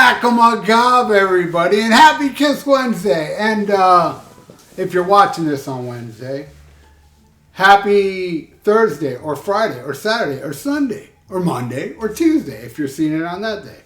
Whack-a-mug-gob, everybody, and happy Kiss Wednesday. And if you're watching this on Wednesday, happy Thursday or Friday or Saturday or Sunday or Monday or Tuesday if you're seeing it on that day.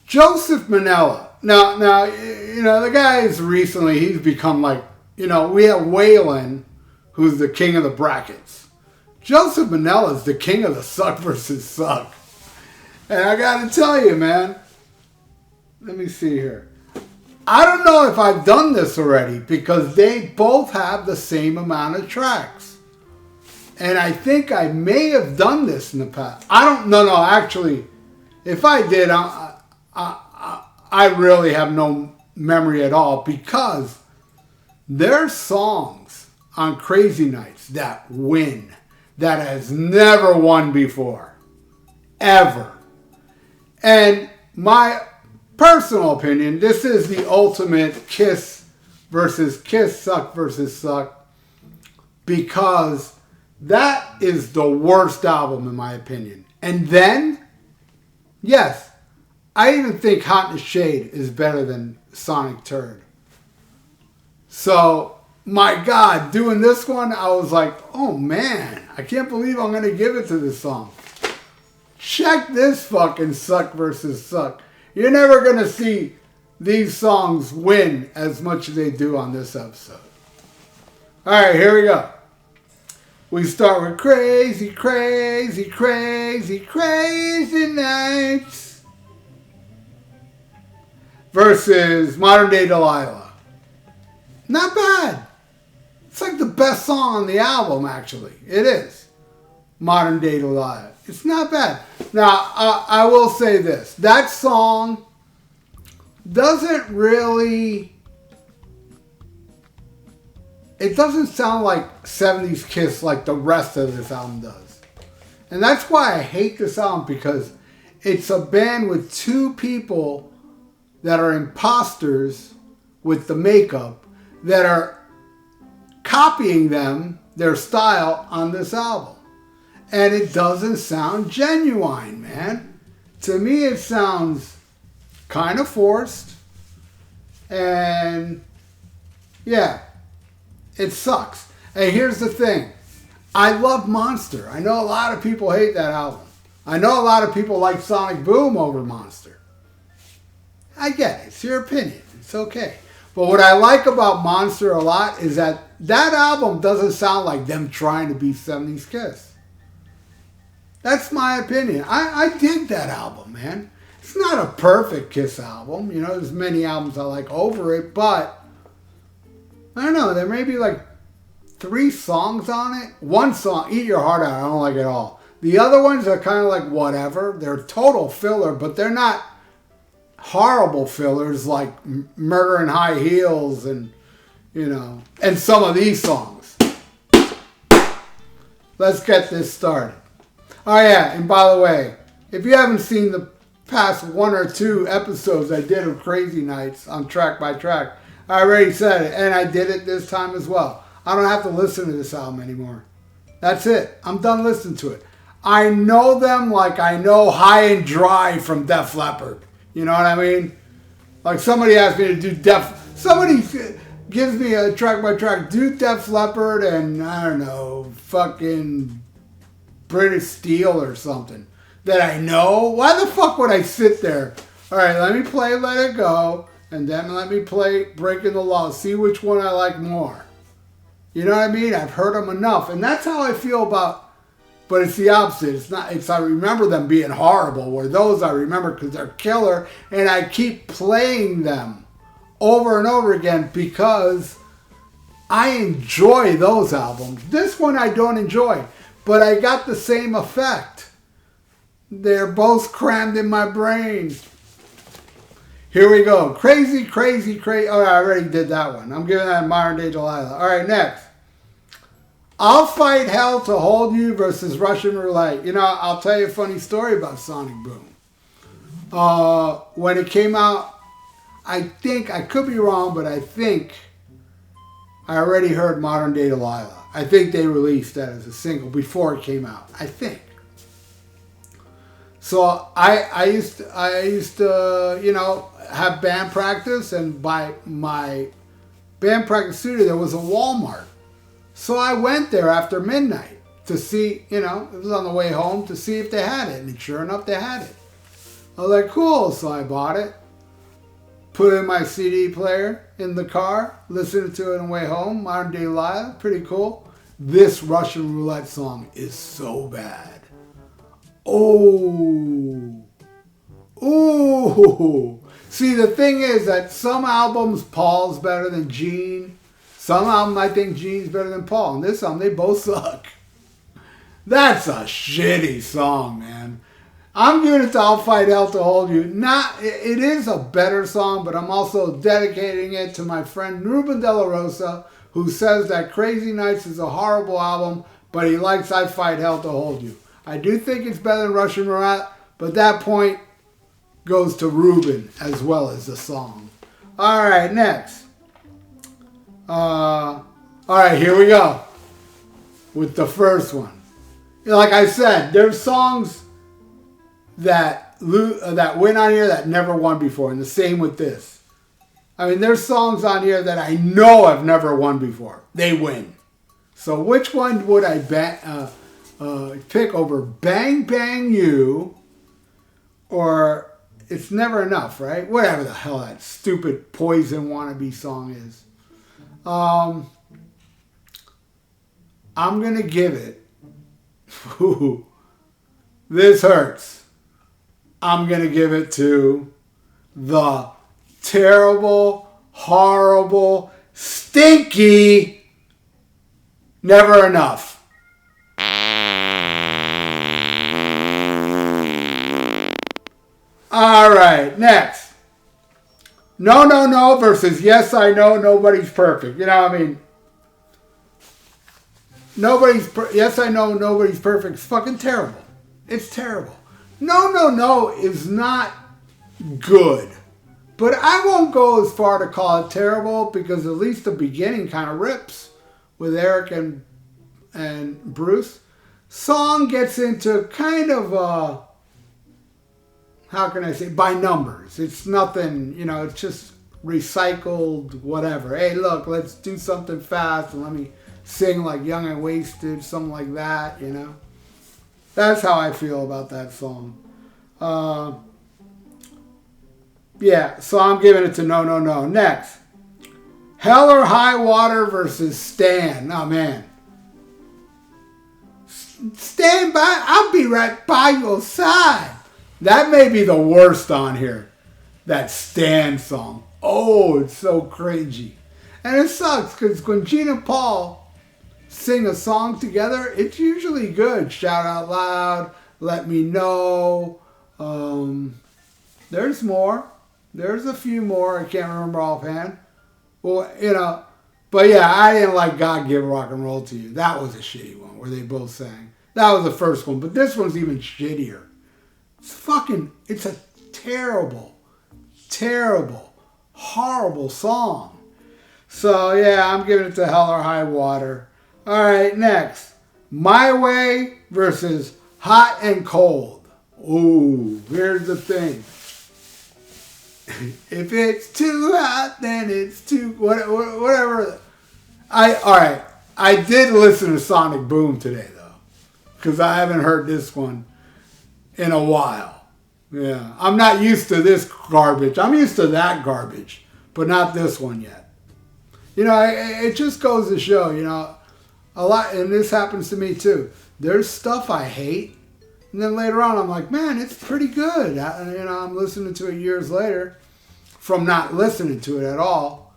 Joseph Manella. Now, you know, the guy's recently, he's become like, you know, we have Waylon, who's the king of the brackets. Joseph Manella is the king of the suck versus suck. And I gotta tell you, man, let me see here. I don't know if I've done this already because they both have the same amount of tracks. And I think I may have done this in the past. No, actually, if I did, I really have no memory at all because there's songs on Crazy Nights that win that has never won before. Ever. And my personal opinion, this is the ultimate Kiss versus Kiss, suck versus suck, because that is the worst album in my opinion. And then, yes, I even think Hot in the Shade is better than Sonic Turd. So, my God, doing this one, I was like, oh man, I can't believe I'm going to give it to this song. Check this fucking suck versus suck. You're never going to see these songs win as much as they do on this episode. Alright, here we go. We start with Crazy, Crazy, Crazy, Crazy Nights versus Modern Day Delilah. Not bad. It's like the best song on the album, actually. It is. Modern Day Delilah. It's not bad. Now, I will say this. That song doesn't really... It doesn't sound like 70s Kiss like the rest of this album does. And that's why I hate this album, because it's a band with two people that are imposters with the makeup that are copying their style on this album. And it doesn't sound genuine, man. To me, it sounds kind of forced. And, yeah, it sucks. And here's the thing. I love Monster. I know a lot of people hate that album. I know a lot of people like Sonic Boom over Monster. I get it. It's your opinion. It's okay. But what I like about Monster a lot is that album doesn't sound like them trying to be 70s Kiss. That's my opinion. I dig that album, man. It's not a perfect Kiss album. You know, there's many albums I like over it, but I don't know. There may be like 3 songs on it. One song, Eat Your Heart Out, I don't like at all. The other ones are kind of like whatever. They're total filler, but they're not horrible fillers like Murder in High Heels and, you know, and some of these songs. Let's get this started. Oh yeah, and by the way, if you haven't seen the past 1 or 2 episodes I did of Crazy Nights on Track by Track, I already said it, and I did it this time as well. I don't have to listen to this album anymore. That's it. I'm done listening to it. I know them like I know High and Dry from Def Leppard. You know what I mean? Like somebody asked me to do somebody gives me a track by track, do Def Leppard and I don't know, fucking British Steel or something that I know. Why the fuck would I sit there? All right, let me play Let It Go, and then let me play Breaking the Law. See which one I like more. You know what I mean? I've heard them enough, and that's how I feel about. But it's the opposite. It's not. It's I remember them being horrible. Where those I remember because they're killer, and I keep playing them over and over again because I enjoy those albums. This one I don't enjoy. But I got the same effect. They're both crammed in my brain. Here we go. Crazy, Crazy, Crazy. Oh, I already did that one. I'm giving that Modern Day Delilah. All right, next. I'll Fight Hell to Hold You versus Russian Roulette. You know, I'll tell you a funny story about Sonic Boom. When it came out, I think, I could be wrong, but I think I already heard Modern Day Delilah. I think they released that as a single before it came out. I think. So I used to you know, have band practice, and by my band practice studio there was a Walmart. So I went there after midnight to see, you know, it was on the way home to see if they had it, and sure enough they had it. I was like, cool, so I bought it, put it in my CD player in the car, listened to it on the way home, Modern Day Live, pretty cool. This Russian Roulette song is so bad. Oh. Ooh. See, the thing is that some albums Paul's better than Gene. Some albums I think Gene's better than Paul. And this album, they both suck. That's a shitty song, man. I'm giving it to I'll Fight Hell to Hold You. It is a better song, but I'm also dedicating it to my friend Ruben De La Rosa, who says that Crazy Nights is a horrible album, but he likes I Fight Hell to Hold You. I do think it's better than Russian Roulette, but that point goes to Ruben as well as the song. All right, next. All right, here we go with the first one. Like I said, there's songs that win on here that never won before, and the same with this. I mean, there's songs on here that I know I've never won before. They win. So which one would I pick over Bang Bang You or It's Never Enough, right? Whatever the hell that stupid Poison wannabe song is. I'm going to give it. Ooh, this hurts. I'm going to give it to the terrible, horrible, stinky Never Enough. All right, next. No, no, no versus Yes, I Know, Nobody's Perfect. You know, I mean, Yes, I Know, Nobody's Perfect. It's fucking terrible. It's terrible. No, no, no is not good. But I won't go as far to call it terrible because at least the beginning kind of rips with Eric and Bruce. Song gets into kind of how can I say, by numbers. It's nothing, you know, it's just recycled whatever. Hey, look, let's do something fast and let me sing like Young and Wasted, something like that, you know. That's how I feel about that song. Yeah, so I'm giving it to No, No, No. Next. Hell or High Water versus Stand. Oh, man. Stand by. I'll be right by your side. That may be the worst on here. That Stand song. Oh, it's so cringy. And it sucks because when Gene and Paul sing a song together, it's usually good. Shout Out Loud, Let Me Know. There's more. There's a few more. I can't remember offhand. Well, you know. But yeah, I didn't like God Give Rock and Roll to You. That was a shitty one where they both sang. That was the first one. But this one's even shittier. It's a terrible, terrible, horrible song. So yeah, I'm giving it to Hell or High Water. All right, next. My Way versus Hot and Cold. Ooh, here's the thing. If it's too hot, then it's too... Whatever. All right. I did listen to Sonic Boom today, though. Because I haven't heard this one in a while. Yeah. I'm not used to this garbage. I'm used to that garbage. But not this one yet. You know, it just goes to show, you know, a lot... And this happens to me, too. There's stuff I hate. And then later on, I'm like, man, it's pretty good. You know, I'm listening to it years later from not listening to it at all.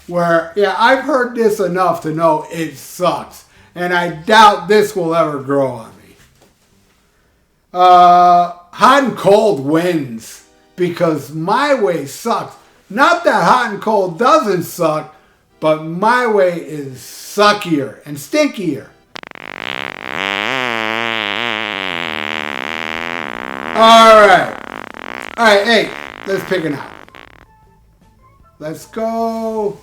Where, yeah, I've heard this enough to know it sucks. And I doubt this will ever grow on me. Hot and Cold wins because My Way sucks. Not that Hot and Cold doesn't suck, but My Way is suckier and stinkier. All right, hey, let's pick it out. Let's go.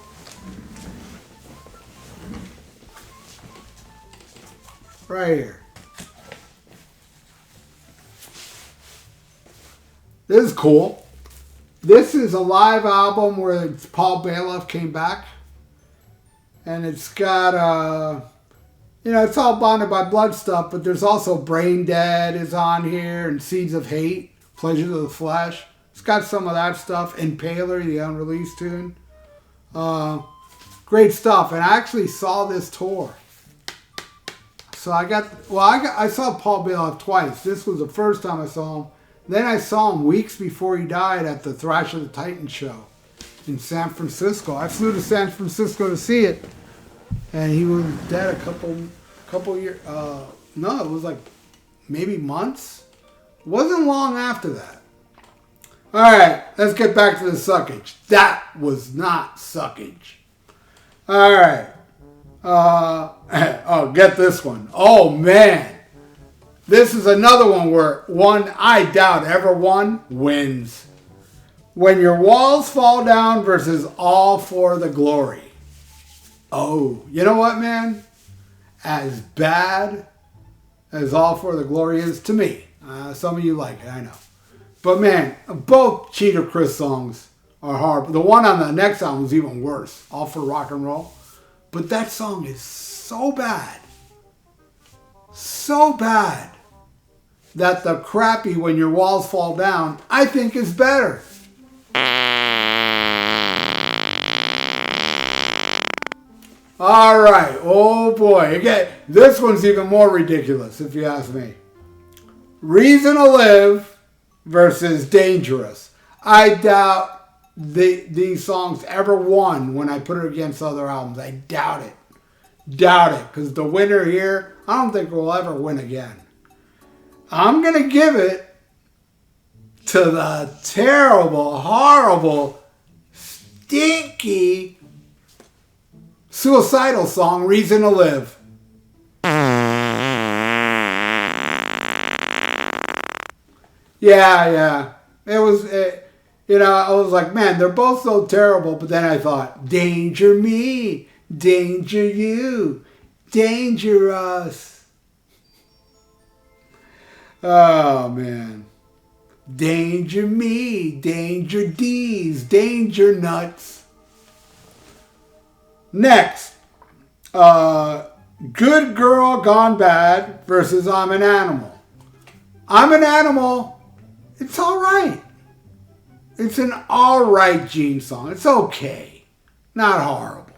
Right here. This is cool. This is a live album where Paul Baloff came back. And it's got, it's all bonded by blood stuff, but there's also Brain Dead is on here and Seeds of Hate, Pleasure of the Flesh. It's got some of that stuff. Impaler, the unreleased tune. Great stuff. And I actually saw this tour. So I saw Paul Baloff twice. This was the first time I saw him. Then I saw him weeks before he died at the Thrash of the Titan show in San Francisco. I flew to San Francisco to see it. And he was dead a couple years. No, it was like maybe months. It wasn't long after that. All right, let's get back to the suckage. That was not suckage. All right. Get this one. Oh, man. This is another one where one I doubt ever won wins. When Your Walls Fall Down versus All for the Glory. Oh, you know what, man? As bad as All for the Glory is to me. Some of you like it, I know. But man, both Cheater Chris songs are hard. The one on the next album is even worse. All for Rock and Roll. But that song is so bad. So bad. That the crappy When Your Walls Fall Down, I think is better. All right. Oh boy. Again, this one's even more ridiculous, if you ask me. Reason to Live versus Dangerous. I doubt these songs ever won when I put it against other albums. I doubt it. Doubt it. Because the winner here, I don't think will ever win again. I'm going to give it to the terrible, horrible, stinky, suicidal song, Reason to Live. Yeah. I was like, man, they're both so terrible. But then I thought, danger me, danger you, danger us. Oh, man. Danger me, danger D's, danger nuts. Next, Good Girl Gone Bad versus I'm an Animal. I'm an Animal, it's all right. It's an all right Gene song. It's okay. Not horrible.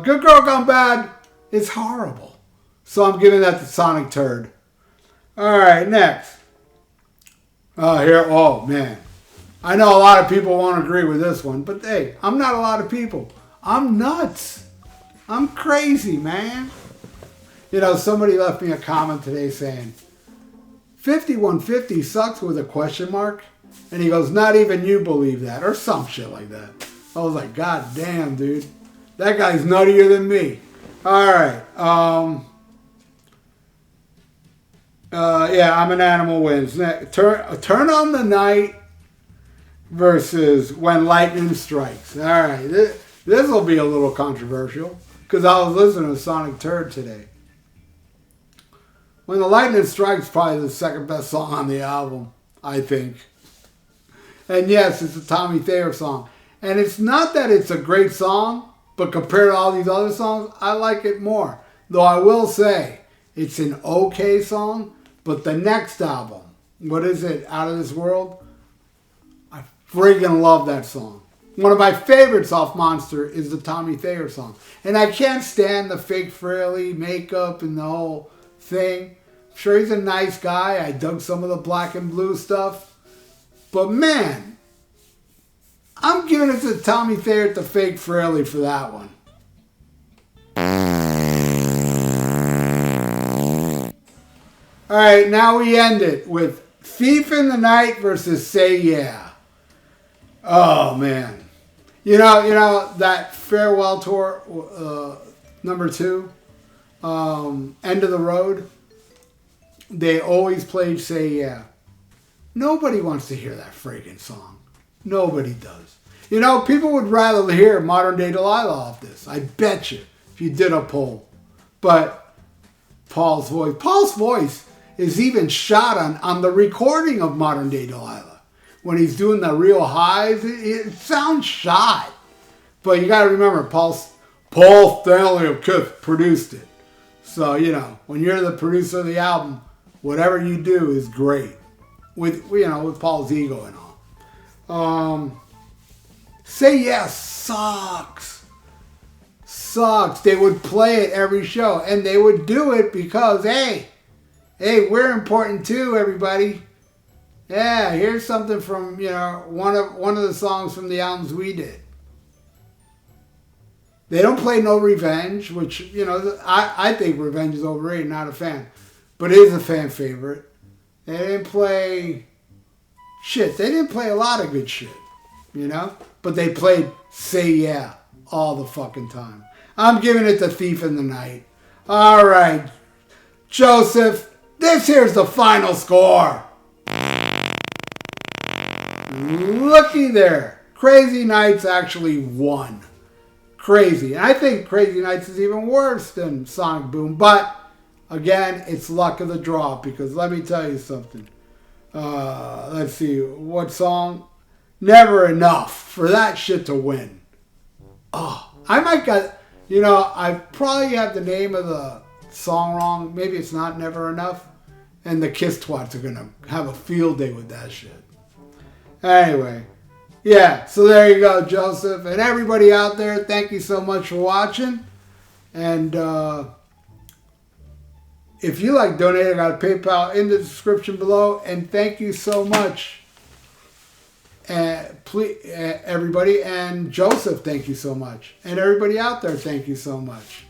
Good Girl Gone Bad, it's horrible. So I'm giving that to Sonic Turd. All right, next. Oh, man. I know a lot of people won't agree with this one, but hey, I'm not a lot of people. I'm nuts. I'm crazy, man. Somebody left me a comment today saying, 5150 sucks with a question mark. And he goes, not even you believe that, or some shit like that. I was like, God damn, dude. That guy's nuttier than me. All right. I'm an Animal wins. Turn on the Night versus When Lightning Strikes. All right. This will be a little controversial because I was listening to Sonic Turd today. When the Lightning Strikes is probably the second best song on the album, I think. And yes, it's a Tommy Thayer song. And it's not that it's a great song, but compared to all these other songs, I like it more. Though I will say, it's an okay song, but the next album, what is it, Out of This World? I friggin' love that song. One of my favorites off Monster is the Tommy Thayer song. And I can't stand the fake frilly makeup and the whole thing. I'm sure he's a nice guy. I dug some of the Black and Blue stuff. But man, I'm giving it to Tommy Thayer at the fake frilly for that one. All right, now we end it with Thief in the Night versus Say Yeah. Oh, man. You know that farewell tour, number 2, End of the Road, they always played Say Yeah. Nobody wants to hear that friggin' song. Nobody does. People would rather hear Modern Day Delilah off this. I bet you, if you did a poll. But Paul's voice is even shot on the recording of Modern Day Delilah. When he's doing the real highs, it sounds shot. But you got to remember, Paul Stanley of Kiss produced it. So, you know, when you're the producer of the album, whatever you do is great. With Paul's ego and all. Say Yes sucks. They would play it every show. And they would do it because, hey, we're important too, everybody. Yeah, here's something from, you know, one of the songs from the albums we did. They don't play No Revenge, which, you know, I think Revenge is overrated, not a fan. But it is a fan favorite. They didn't play shit. They didn't play a lot of good shit, you know? But they played Say Yeah all the fucking time. I'm giving it to Thief in the Night. All right, Joseph, this here's the final score. Looky there. Crazy Nights actually won. Crazy. And I think Crazy Nights is even worse than Sonic Boom. But, again, it's luck of the draw. Because let me tell you something. Let's see. What song? Never Enough for that shit to win. Oh, I might get... You know, I probably have the name of the song wrong. Maybe it's not Never Enough. And the Kiss Twats are going to have a field day with that shit. Anyway. Yeah, so there you go, Joseph. And everybody out there, thank you so much for watching. And if you like donating, I got PayPal in the description below. And thank you so much, please, everybody. And Joseph, thank you so much. And everybody out there, thank you so much.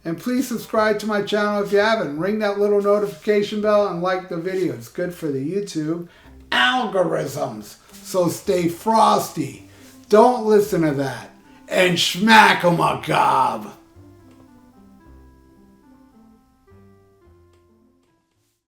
And please subscribe to my channel if you haven't. Ring that little notification bell and like the video. It's good for the YouTube algorithms. So stay frosty. Don't listen to that. And schmack 'em a gob.